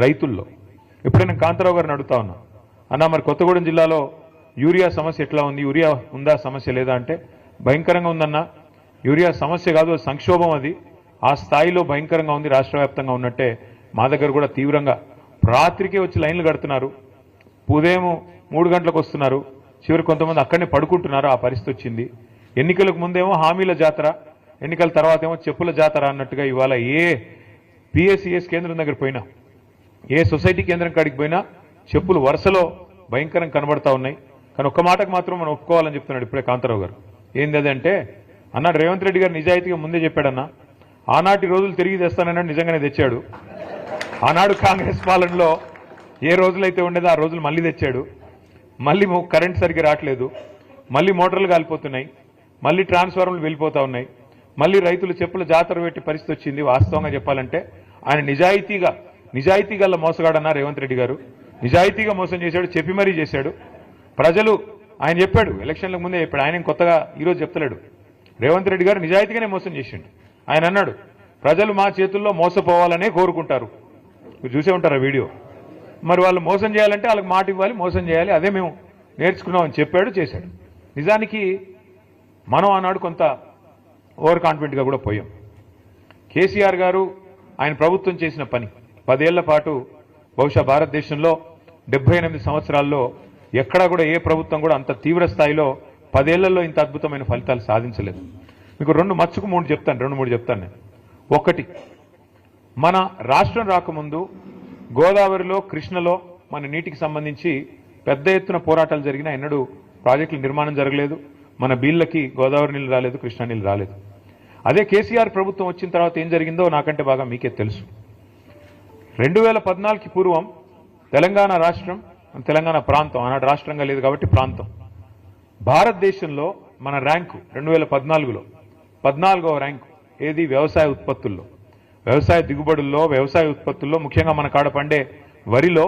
రైతుల్లో. ఇప్పుడే నేను కాంతారావు గారిని అడుగుతా ఉన్నా, అన్న మరి కొత్తగూడెం జిల్లాలో యూరియా సమస్య ఎట్లా ఉంది, యూరియా ఉందా సమస్య లేదా అంటే భయంకరంగా ఉందన్న. యూరియా సమస్య కాదు, సంక్షోభం, అది ఆ స్థాయిలో భయంకరంగా ఉంది, రాష్ట్ర వ్యాప్తంగా ఉన్నట్టే మా దగ్గర కూడా తీవ్రంగా రాత్రికే వచ్చి లైన్లు కడుతున్నారు, ఉదయం 3 గంటలకు వస్తున్నారు, చివరి కొంతమంది అక్కడనే పడుకుంటున్నారు, ఆ పరిస్థితి వచ్చింది. ఎన్నికలకు ముందేమో హామీల జాతర, ఎన్నికల తర్వాత ఏమో చెప్పుల జాతర అన్నట్టుగా ఇవాళ ఏ పిఎస్సిఎస్ కేంద్రం దగ్గర పోయినా, ఏ సొసైటీ కేంద్రం కాడికి పోయినా చెప్పులు వరుసలో భయంకరంగా కనబడతా ఉన్నాయి. కానీ ఒక్క మాటకు మాత్రం మనం ఒప్పుకోవాలని చెప్తున్నాడు ఇప్పుడే కాంతారావు గారు. ఏంది అదంటే అన్నాడు, రేవంత్ రెడ్డి గారు నిజాయితీగా ముందే చెప్పాడన్నా, ఆనాటి రోజులు తిరిగి తెస్తానన్నాడు, నిజంగానే తెచ్చాడు. ఆనాడు కాంగ్రెస్ పాలనలో ఏ రోజులైతే ఉండేదో ఆ రోజులు మళ్ళీ తెచ్చాడు. మళ్ళీ కరెంట్ సరిగ్గా రావట్లేదు, మళ్ళీ మోటార్లు కాలిపోతున్నాయి, మళ్ళీ ట్రాన్స్ఫార్మర్లు వెళ్ళిపోతా ఉన్నాయి, మళ్ళీ రైతులు చెప్పుల జాతర పెట్టి పరిస్థితి వచ్చింది. వాస్తవంగా చెప్పాలంటే ఆయన నిజాయితీ గల మోసగాడన్నా రేవంత్ రెడ్డి గారు. నిజాయితీగా మోసం చేశాడు, చెప్పి మరీ చేశాడు. ప్రజలు ఆయన చెప్పాడు, ఎలక్షన్లకు ముందే చెప్పాడు, ఆయన కొత్తగా ఈరోజు చెప్తలేడు. రేవంత్ రెడ్డి గారు నిజాయితీగానే మోసం చేసిండు. ఆయన అన్నాడు, ప్రజలు మా చేతుల్లో మోసపోవాలనే కోరుకుంటారు. మీరు చూసే ఉంటారు ఆ వీడియో. మరి వాళ్ళు మోసం చేయాలంటే వాళ్ళకి మాట ఇవ్వాలి, మోసం చేయాలి, అదే మేము నేర్చుకున్నామని చెప్పాడు, చేశాడు. నిజానికి మనం ఆనాడు కొంత ఓవర్ కాన్ఫిడెంట్గా కూడా పోయాం. కేసీఆర్ గారు ఆయన ప్రభుత్వం చేసిన పని 10 ఏళ్ల పాటు బహుశా భారతదేశంలో 78 సంవత్సరాల్లో ఎక్కడా కూడా ఏ ప్రభుత్వం కూడా అంత తీవ్ర స్థాయిలో 10 ఏళ్లలో ఇంత అద్భుతమైన ఫలితాలు సాధించలేదు. మీకు 2 చెప్తాను నేను. ఒకటి, మన రాష్ట్రం రాకముందు గోదావరిలో, కృష్ణలో మన నీటికి సంబంధించి పెద్ద ఎత్తున పోరాటాలు జరిగినా ఎన్నడూ ప్రాజెక్టుల నిర్మాణం జరగలేదు. మన బీళ్ళకి గోదావరి నీళ్ళు రాలేదు, కృష్ణా నీళ్ళు రాలేదు. అదే కేసీఆర్ ప్రభుత్వం వచ్చిన తర్వాత ఏం జరిగిందో నాకంటే బాగా మీకే తెలుసు. 2014కి పూర్వం తెలంగాణ రాష్ట్రం, తెలంగాణ ప్రాంతం, ఆనాడు రాష్ట్రంగా లేదు కాబట్టి ప్రాంతం, భారతదేశంలో మన ర్యాంకు 2014లో 14వ ర్యాంకు. ఏది? వ్యవసాయ ఉత్పత్తుల్లో, వ్యవసాయ దిగుబడుల్లో, వ్యవసాయ ఉత్పత్తుల్లో, ముఖ్యంగా మన కాడ పండే వరిలో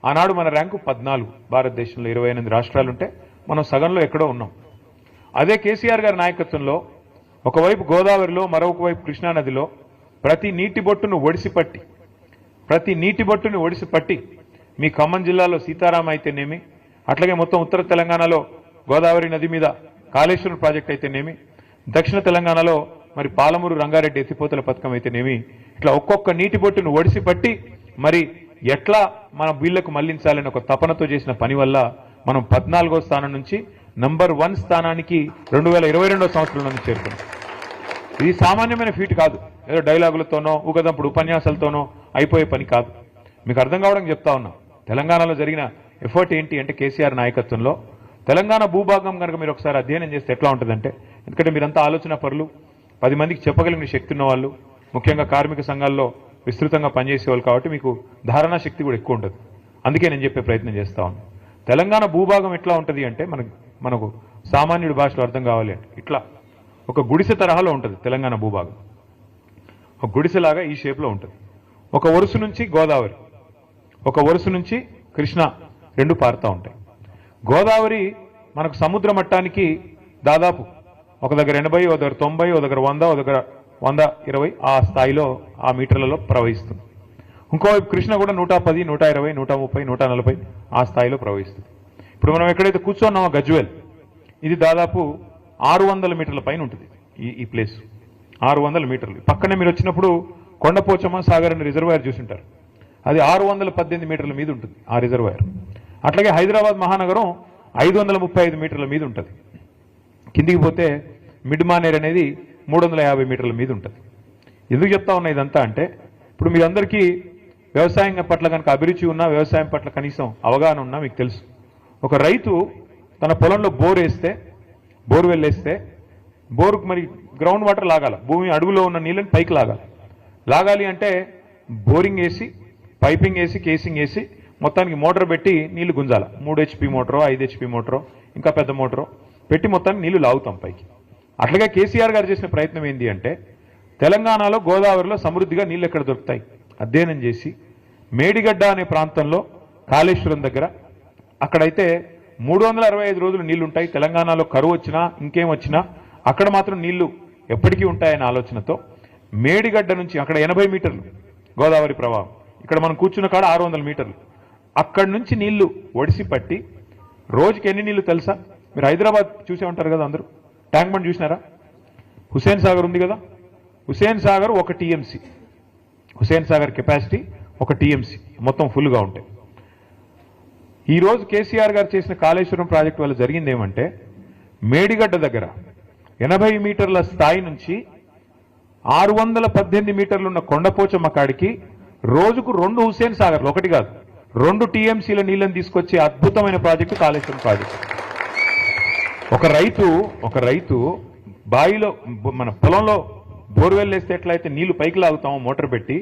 ఆనాడు మన ర్యాంకు 14. భారతదేశంలో 28 రాష్ట్రాలుంటే మనం సగంలో ఎక్కడో ఉన్నాం. అదే కేసీఆర్ గారి నాయకత్వంలో ఒకవైపు గోదావరిలో, మరొక వైపు కృష్ణానదిలో ప్రతి నీటి బొట్టును ఒడిసిపట్టి మీ ఖమ్మం జిల్లాలో సీతారాం అయితేనేమి, అట్లాగే మొత్తం ఉత్తర తెలంగాణలో గోదావరి నది మీద కాళేశ్వరం ప్రాజెక్ట్ అయితేనేమి, దక్షిణ తెలంగాణలో మరి పాలమూరు రంగారెడ్డి ఎత్తిపోతల పథకం అయితేనేమి, ఇట్లా ఒక్కొక్క నీటి బొట్టును ఒడిసిపట్టి మరి ఎట్లా మన వీళ్లకు మళ్లించాలని ఒక తపనతో చేసిన పని వల్ల మనం 14వ స్థానం నుంచి నంబర్ 1 స్థానానికి 2022వ సంవత్సరంలో చేరుకున్నాం. ఇది సామాన్యమైన ఫీట్ కాదు, ఏదో డైలాగులతోనో ఊగదంపుడు ఉపన్యాసాలతోనో అయిపోయే పని కాదు. మీకు అర్థం కావడానికి చెప్తా ఉన్నా. తెలంగాణలో జరిగిన ఎఫర్ట్ ఏంటి అంటే కేసీఆర్ నాయకత్వంలో తెలంగాణ భూభాగం కనుక మీరు ఒకసారి అధ్యయనం చేస్తే ఎట్లా ఉంటుందంటే, ఎందుకంటే మీరంతా ఆలోచన పరులు, 10 మందికి చెప్పగలిగిన శక్తి ఉన్న వాళ్ళు, ముఖ్యంగా కార్మిక సంఘాల్లో విస్తృతంగా పనిచేసేవాళ్ళు కాబట్టి మీకు ధారణా శక్తి కూడా ఎక్కువ ఉంటుంది. అందుకే నేను చెప్పే ప్రయత్నం చేస్తా ఉన్నాను. తెలంగాణ భూభాగం ఎట్లా ఉంటుంది అంటే మనకు సామాన్యుడి భాషలో అర్థం కావాలి అంటే ఇట్లా ఒక గుడిసె తరహాలో ఉంటుంది తెలంగాణ భూభాగం. ఒక గుడిసెలాగా ఈ షేప్లో ఉంటుంది. ఒక వరుస నుంచి గోదావరి, ఒక వరుస నుంచి కృష్ణ రెండు పారుతూ ఉంటాయి. గోదావరి మనకు సముద్ర మట్టానికి దాదాపు ఒక దగ్గర 80, ఒక దగ్గర 90, ఒక దగ్గర 100, ఒక దగ్గర 120 ఆ స్థాయిలో ఆ మీటర్లలో ప్రవహిస్తుంది. ఇంకోవైపు కృష్ణ కూడా 110, 120, 130, 140 ఆ స్థాయిలో ప్రవహిస్తుంది. ఇప్పుడు మనం ఎక్కడైతే కూర్చోన్నామో గజ్వేల్, ఇది దాదాపు 600 మీటర్ల పైన ఉంటుంది. ఈ ప్లేస్ 600 మీటర్లు. పక్కనే మీరు వచ్చినప్పుడు కొండపోచమ్మ సాగర్ అని రిజర్వాయర్ చూసింటారు. అది 618 మీటర్ల మీద ఉంటుంది ఆ రిజర్వాయర్. అట్లాగే హైదరాబాద్ మహానగరం 535 మీటర్ల మీద ఉంటుంది. కిందికి పోతే మిడ్ మానేర్ అనేది 350 మీటర్ల మీద ఉంటుంది. ఎందుకు చెప్తా ఉన్నా ఇదంతా అంటే, ఇప్పుడు మీరందరికీ వ్యవసాయం పట్ల కనుక అభిరుచి ఉన్నా, వ్యవసాయం పట్ల కనీసం అవగాహన ఉన్నా మీకు తెలుసు, ఒక రైతు తన పొలంలో బోర్వెల్ వేస్తే బోరుకు మరి గ్రౌండ్ వాటర్ లాగాల, భూమి అడుగులో ఉన్న నీళ్ళని పైకి లాగాలి అంటే బోరింగ్ వేసి, పైపింగ్ వేసి, కేసింగ్ వేసి మొత్తానికి మోటార్ పెట్టి నీళ్లు గుంజాల. 3 HP మోటారో, 5 HP మోటారో, ఇంకా పెద్ద మోటారో పెట్టి మొత్తానికి నీళ్లు లాగుతాం పైకి. అట్లాగే కేసీఆర్ గారు చేసిన ప్రయత్నం ఏంటి అంటే, తెలంగాణలో గోదావరిలో సమృద్ధిగా నీళ్ళు ఎక్కడ దొరుకుతాయి అధ్యయనం చేసి, మేడిగడ్డ అనే ప్రాంతంలో కాళేశ్వరం దగ్గర అక్కడైతే 365 రోజులు నీళ్లు ఉంటాయి. తెలంగాణలో కరువు వచ్చినా ఇంకేం వచ్చినా అక్కడ మాత్రం నీళ్లు ఎప్పటికీ ఉంటాయనే ఆలోచనతో మేడిగడ్డ నుంచి అక్కడ 80 మీటర్లు గోదావరి ప్రవాహం, ఇక్కడ మనం కూర్చున్న కాడ 600 మీటర్లు. అక్కడి నుంచి నీళ్లు ఒడిసి పట్టి రోజుకి ఎన్ని నీళ్లు తెలుసా? మీరు హైదరాబాద్ చూసే ఉంటారు కదా అందరూ, ట్యాంక్ బండ్ చూసినారా? హుసేన్ సాగర్ ఉంది కదా, Hussain Sagar 1 TMC, Hussain Sagar capacity 1 TMC మొత్తం ఫుల్గా ఉంటాయి. ఈరోజు కేసీఆర్ గారు చేసిన కాళేశ్వరం ప్రాజెక్టు వల్ల జరిగింది ఏమంటే, మేడిగడ్డ దగ్గర 80 మీటర్ల స్థాయి నుంచి 618 మీటర్లు ఉన్న కొండపోచమ్మ కాడికి రోజుకు 2 హుసేన్ సాగర్లు, ఒకటి కాదు 2 టీఎంసీల నీళ్ళని తీసుకొచ్చే అద్భుతమైన ప్రాజెక్టు కాళేశ్వరం ప్రాజెక్టు. ఒక రైతు బావిలో మన పొలంలో బోర్వెల్ వేస్తే ఎట్లయితే నీళ్లు పైకి లాగుతామో మోటార్ పెట్టి,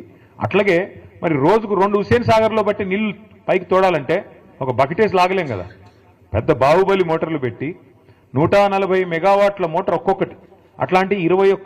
అట్లాగే మరి రోజుకు 2 హుసేన్ సాగర్లో బట్టి నీళ్లు పైకి తోడాలంటే ఒక బకెటేసి లాగలేం కదా. పెద్ద బాహుబలి మోటార్లు పెట్టి 140 మెగావాట్ల మోటార్ ఒక్కొక్కటి, అట్లాంటి 21